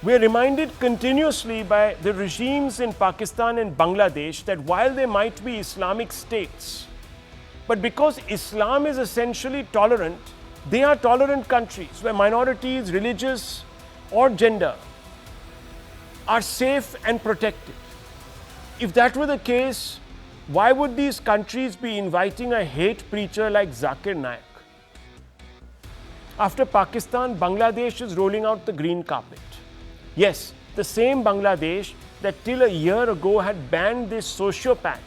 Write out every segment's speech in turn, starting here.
We are reminded continuously by the regimes in Pakistan and Bangladesh that while they might be Islamic states, but because Islam is essentially tolerant, they are tolerant countries where minorities, religious or gender, are safe and protected. If that were the case, why would these countries be inviting a hate preacher like Zakir Naik? After Pakistan, Bangladesh is rolling out the green carpet. Yes, the same Bangladesh that till a year ago had banned this sociopath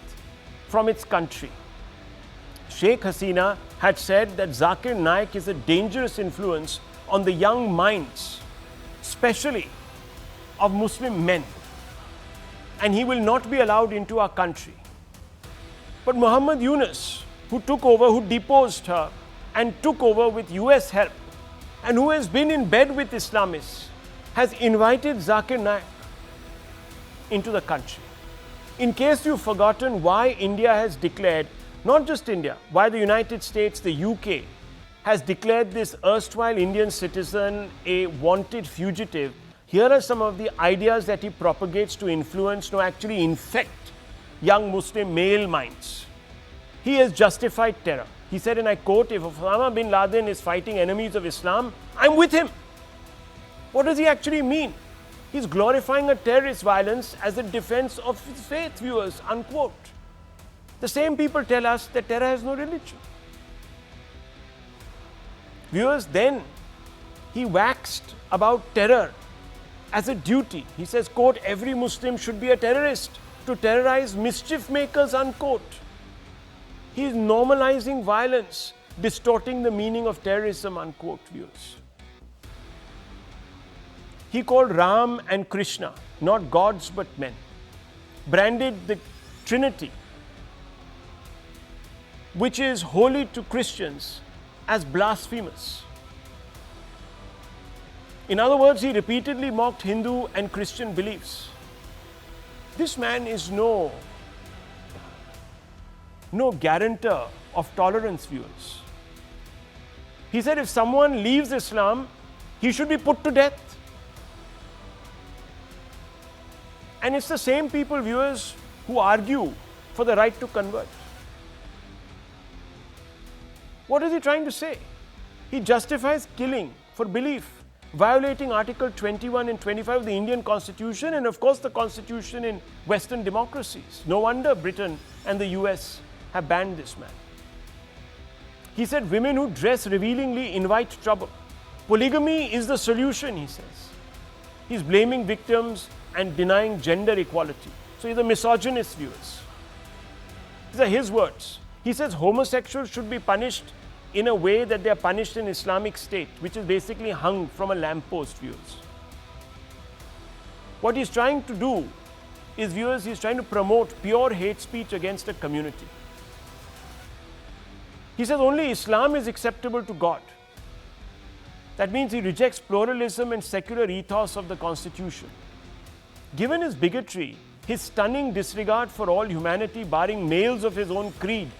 from its country. Sheikh Hasina had said that Zakir Naik is a dangerous influence on the young minds, especially of Muslim men, and he will not be allowed into our country. But Muhammad Yunus, who took over, who deposed her and took over with US help, and who has been in bed with Islamists, has invited Zakir Naik into the country. In case you've forgotten why India has declared, not just India, why the United States, the UK, has declared this erstwhile Indian citizen a wanted fugitive, here are some of the ideas that he propagates to influence, to actually infect young Muslim male minds. He has justified terror. He said, and I quote, if Osama bin Laden is fighting enemies of Islam, I'm with him. What does he actually mean? He's glorifying a terrorist violence as a defense of his faith, viewers, unquote. The same people tell us that terror has no religion. Viewers, then he waxed about terror as a duty. He says, quote, every Muslim should be a terrorist to terrorize mischief makers, unquote. He is normalizing violence, distorting the meaning of terrorism, unquote, viewers. He called Ram and Krishna not gods but men, branded the Trinity, which is holy to Christians, as blasphemous. In other words, he repeatedly mocked Hindu and Christian beliefs. This man is no guarantor of tolerance, viewers. He said if someone leaves Islam, he should be put to death. And it's the same people, viewers, who argue for the right to convert. What is he trying to say? He justifies killing for belief, violating Article 21 and 25 of the Indian Constitution and of course the Constitution in Western democracies. No wonder Britain and the US have banned this man. He said women who dress revealingly invite trouble. Polygamy is the solution, he says. He's blaming victims and denying gender equality. So he's a misogynist, viewers. These are his words. He says homosexuals should be punished in a way that they are punished in Islamic State, which is basically hung from a lamppost, viewers. What he's trying to do is, viewers, he's trying to promote pure hate speech against a community. He says only Islam is acceptable to God. That means he rejects pluralism and secular ethos of the Constitution. Given his bigotry, his stunning disregard for all humanity, barring males of his own creed,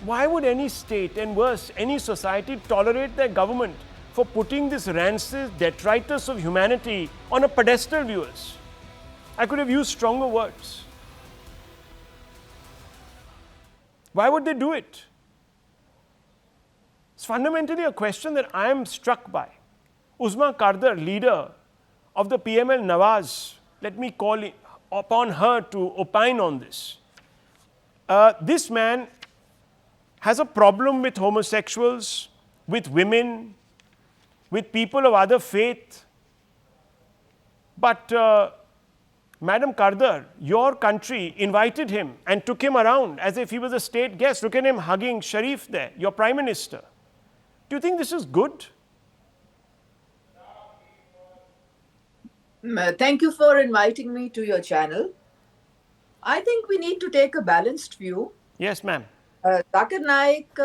why would any state, and worse, any society, tolerate their government for putting this rancid detritus of humanity on a pedestal, viewers? I could have used stronger words. Why would they do it? It's fundamentally a question that I am struck by. Uzma Kardar, leader of the PML Nawaz, let me call upon her to opine on this. This man has a problem with homosexuals, with women, with people of other faith. But Madam Kardar, your country invited him and took him around as if he was a state guest. Look at him hugging Sharif there, your Prime Minister. Do you think this is good? Thank you for inviting me to your channel. I think we need to take a balanced view. Yes, ma'am. Zakir Naik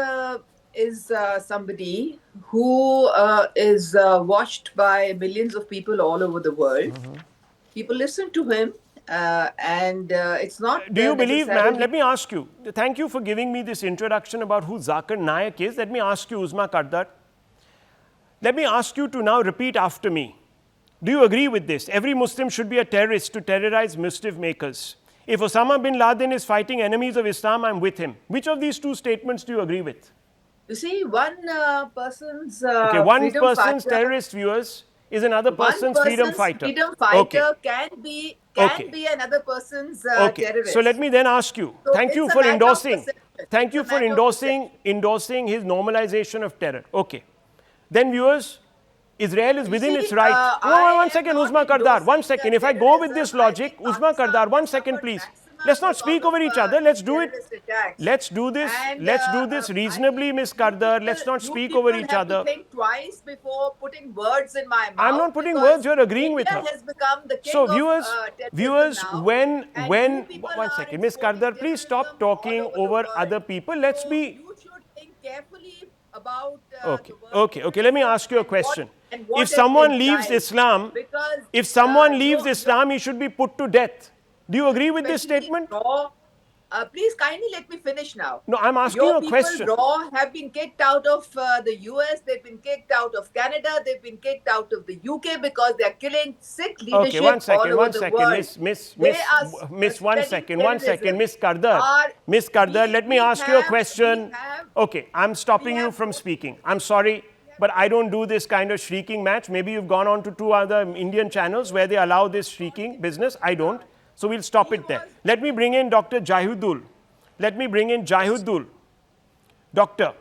is somebody who is watched by millions of people all over the world. People listen to him and it's not... Do you believe, ma'am, let me ask you, thank you for giving me this introduction about who Zakir Naik is. Let me ask you, Uzma Kardar, let me ask you to now repeat after me. Do you agree with this? Every Muslim should be a terrorist to terrorize mischief makers. If Osama bin Laden is fighting enemies of Islam, I'm with him. Which of these two statements do you agree with? You see, one person's Okay, one freedom person's fighter, terrorist viewers is another one person's freedom person's fighter. freedom Okay, fighter can okay, be another person's okay. So let terrorist. me then ask you. So Thank you it's a for matter of endorsing. perception. Thank It's you a for matter of perception. endorsing his normalization of terror. Okay. Then viewers, Israel is You within see, its right. One I am second, not Uzma Kardar. One endorsing second. If I go with terrorism. this I logic, think Uzma Pakistan Kardar, has 1 second, suffered please. maximum Let's not because speak of over each other. Let's do it. terrorist attacks. Let's do this. And Let's do this I reasonably, think Miss Kardar. Let's not you speak over people each have to other. think twice before putting words in my I'm mouth, not putting words. because You're agreeing with India her. has become the king So of terrorism viewers, now, when and you people one are second, Miss exporting Kardar, please stop terrorism all talking over the over world. other people. Let's So be you should think carefully about okay. the word Okay. Okay. Let me terrorism ask you a and question. If what it someone leaves implies, Islam, because if someone leaves your Islam, he should be put to death. Do you agree with this especially statement? raw. Please kindly let me finish now. No, I'm asking Your you a people question. raw have been kicked out of the US, they've been kicked out of Canada, they've been kicked out of the UK because they're killing Sikh Okay, leadership all over one the second, world. They are Miss, spreading one second, terrorism. Miss Kardar. Are Miss Kardar, let me ask you a we question. have Okay, I'm we stopping you have from both, speaking. I'm sorry, but I don't do this kind of shrieking match. Maybe you've gone on to 2 other Indian channels where they allow this shrieking business. I don't. So we'll stop he it there. was Let me bring in Dr. Jahidul. Doctor,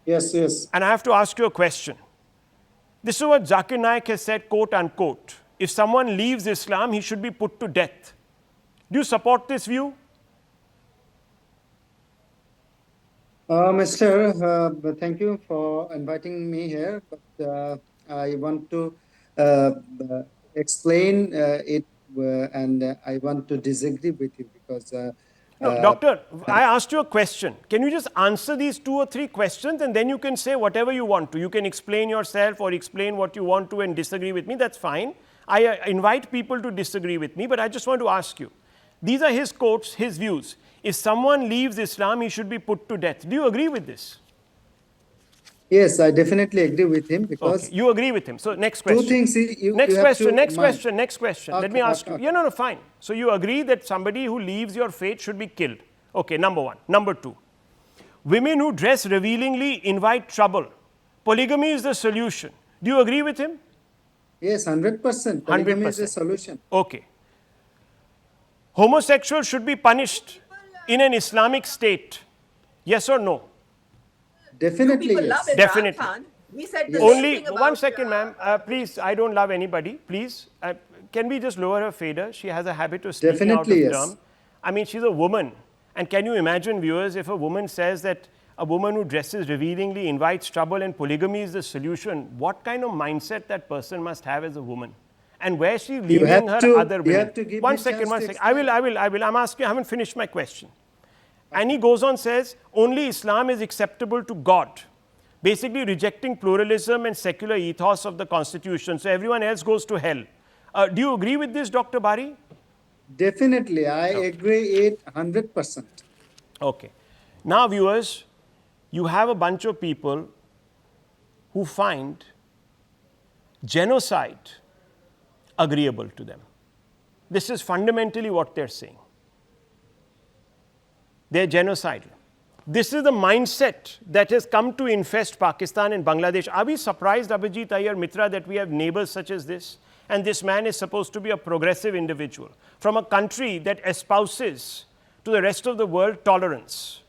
Yes, yes. and I have to ask you a question. This is what Zakir Naik has said, quote unquote. If someone leaves Islam, he should be put to death. Do you support this view? Mister, thank you for inviting me here, but I want to uh, uh, explain it, and I want to disagree with you because No, doctor, I asked you a question. Can you just answer these 2 or 3 questions and then you can say whatever you want to? You can explain yourself or explain what you want to and disagree with me. That's fine. I invite people to disagree with me, but I just want to ask you. These are his quotes, his views. If someone leaves Islam, he should be put to death. Do you agree with this? yes, I definitely agree with him Okay, because you agree with him. So next two question. things you have to mind. Next question. Let Okay, me ask okay, you. okay. Yeah, no, fine. So you agree that somebody who leaves your faith should be killed. Okay, number one. Number two, women who dress revealingly invite trouble. Polygamy is the solution. Do you agree with him? Yes, 100%. Polygamy is a 100%. solution. Okay. Homosexuals should be punished in an Islamic state. Yes or no? you Definitely, people love yes. Imran Definitely. Khan. We said the Yes. same Only thing about 1 second, ma'am. Please, I don't love anybody. Please, can we just lower her fader? She has a habit of speaking out Definitely, of yes. term. I mean, she's a woman. And can you imagine, viewers, if a woman says that a woman who dresses revealingly invites trouble and polygamy is the solution, what kind of mindset that person must have as a woman? And where is she You leaving her other you women? have to give me chance One to second. explain. I'm asking, I haven't finished my question. And he goes on, says, only Islam is acceptable to God, basically rejecting pluralism and secular ethos of the constitution. So everyone else goes to hell. Do you agree with this, Dr. Bari? Definitely, I agree it 100%. Okay. Now, viewers, you have a bunch of people who find genocide agreeable to them. This is fundamentally what they're saying. They're genocidal. This is the mindset that has come to infest Pakistan and Bangladesh. Are we surprised, Abhijit Iyer Mitra, that we have neighbors such as this? And this man is supposed to be a progressive individual from a country that espouses to the rest of the world tolerance.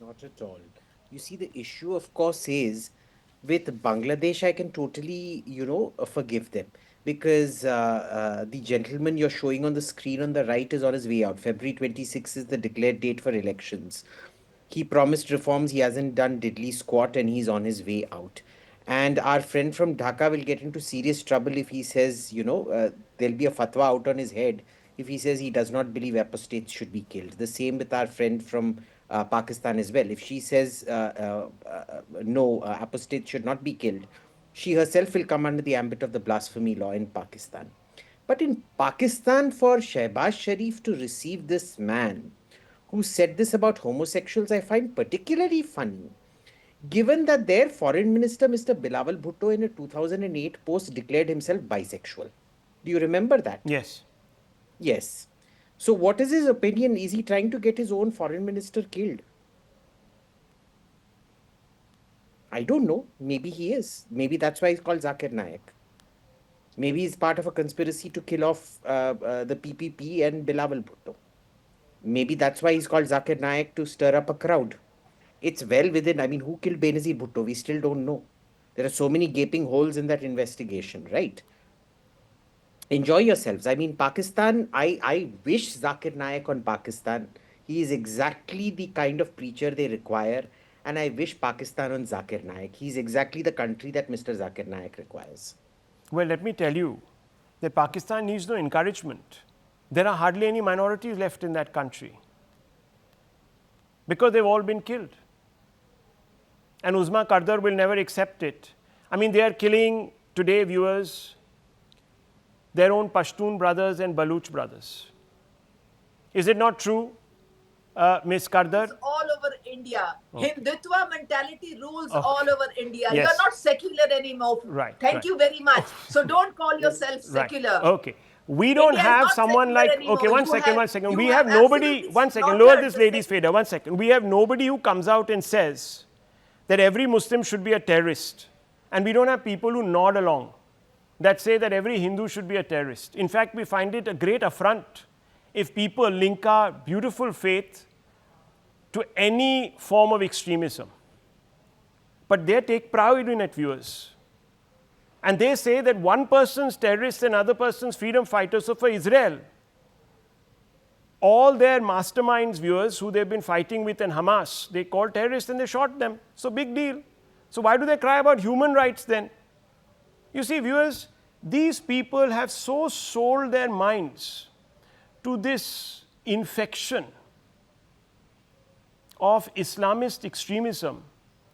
Not at all. You see, the issue, of course, is with Bangladesh, I can totally, forgive them because the gentleman you're showing on the screen on the right is on his way out. February 26th is the declared date for elections. He promised reforms, he hasn't done diddly squat, and he's on his way out. And our friend from Dhaka will get into serious trouble if he says, there'll be a fatwa out on his head if he says he does not believe apostates should be killed. The same with our friend from Pakistan as well. If she says no, apostates should not be killed, she herself will come under the ambit of the blasphemy law in Pakistan. But in Pakistan, for Shehbaz Sharif to receive this man who said this about homosexuals, I find particularly funny given that their foreign minister, Mr. Bilawal Bhutto, in a 2008 post declared himself bisexual. Do you remember that? Yes. Yes. So what is his opinion? Is he trying to get his own foreign minister killed? I don't know. Maybe he is. Maybe that's why he's called Zakir Naik. Maybe he's part of a conspiracy to kill off the PPP and Bilawal Bhutto. Maybe that's why he's called Zakir Naik, to stir up a crowd. It's well within. I mean, who killed Benazir Bhutto? We still don't know. There are so many gaping holes in that investigation, right? Enjoy yourselves. I mean, Pakistan, I wish Zakir Naik on Pakistan. He is exactly the kind of preacher they require. And I wish Pakistan on Zakir Naik. He's exactly the country that Mr. Zakir Naik requires. Well, let me tell you that Pakistan needs no encouragement. There are hardly any minorities left in that country because they've all been killed. And Uzma Kardar will never accept it. I mean, they are killing today, viewers, their own Pashtun brothers and Baluch brothers. Is it not true, Ms. Kardar? All over India. Hindutva mentality rules Oh. all over India. Yes. You're not secular anymore. Right, Thank right. you very much. So don't call yourself secular. Right. Okay. We don't India is have not someone secular like, anymore. okay, one You second. have- We you have have nobody, absolutely one second, slaughtered lower this the lady's fader, one second. We have nobody who comes out and says that every Muslim should be a terrorist. And we don't have people who nod along that say that every Hindu should be a terrorist. In fact, we find it a great affront if people link our beautiful faith to any form of extremism. But they take pride in it, viewers. And they say that one person's terrorist and another person's freedom fighter. So for Israel, all their masterminds, viewers, who they've been fighting with in Hamas, they called terrorists and they shot them. So big deal. So why do they cry about human rights then? You see, viewers, these people have so sold their minds to this infection of Islamist extremism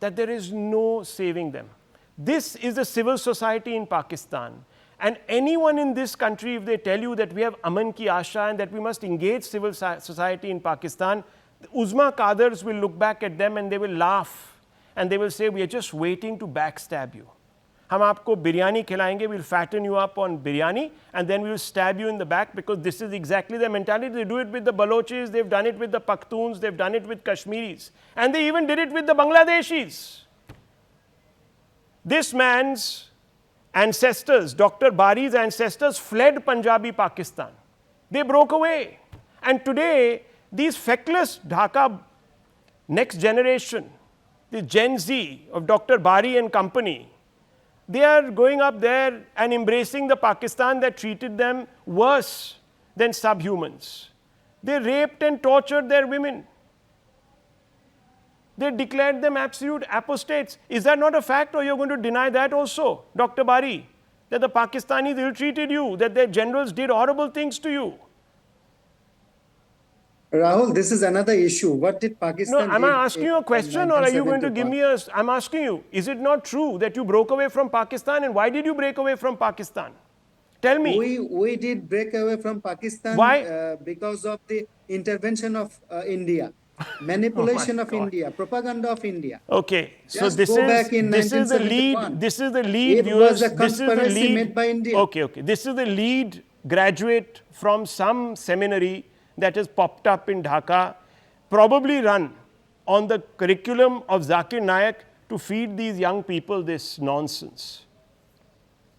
that there is no saving them. This is the civil society in Pakistan. And anyone in this country, if they tell you that we have Aman ki Asha and that we must engage civil society in Pakistan, Uzma Kardars will look back at them and they will laugh. And they will say, we are just waiting to backstab you. हम आपको बिरयानी खिलाएंगे, we'll fatten you up on biryani and then we'll stab you in the back, because this is exactly their mentality. They do it with the Balochis, they've done it with the Pakhtuns, they've done it with Kashmiris, and they even did it with the Bangladeshis. This man's ancestors, Dr. Bari's ancestors, fled Punjabi Pakistan. They broke away. And today, these feckless Dhaka next generation, the Gen Z of Dr. Bari and company, they are going up there and embracing the Pakistan that treated them worse than subhumans. They raped and tortured their women. They declared them absolute apostates. Is that not a fact, or you're going to deny that also, Dr. Bari? That the Pakistanis ill-treated you, that their generals did horrible things to you? Rahul, this is another issue. What did No, Pakistan am did I asking you a in question, or are you going to give 1971? me a... I'm asking you, is it not true that you broke away from Pakistan, and why did you break away from Pakistan? Tell me. We did break away from Pakistan Why? because of the intervention of India, manipulation of God. India, propaganda of India. Okay, so Just this go is back in this is the lead. 1971. This is the lead, It viewers. was a This is the conspiracy lead made by India. Okay, okay. This is the lead graduate from some seminary that has popped up in Dhaka, probably run on the curriculum of Zakir Naik to feed these young people this nonsense.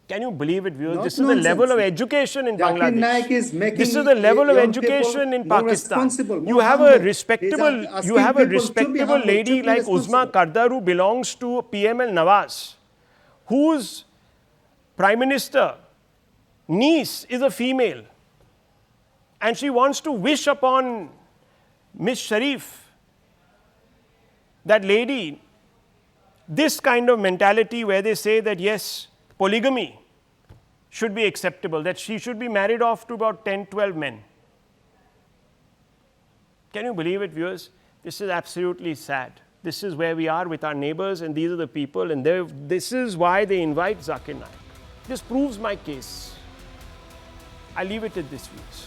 Can you believe it, viewers? Not This is the level of nonsense. education in Zakir Bangladesh. Naik is making This is the level of young people education in more Pakistan. responsible, You more have humble. a He's respectable, asking people to be humble, lady to be like Uzma responsible. Kardar, who belongs to PML Nawaz, whose prime minister niece is a female, and she wants to wish upon Miss Sharif, that lady, this kind of mentality where they say that yes, polygamy should be acceptable, that she should be married off to about 10, 12 men. Can you believe it, viewers? This is absolutely sad. This is where we are with our neighbors, and these are the people, and this is why they invite Zakir Naik. This proves my case. I leave it at this, viewers.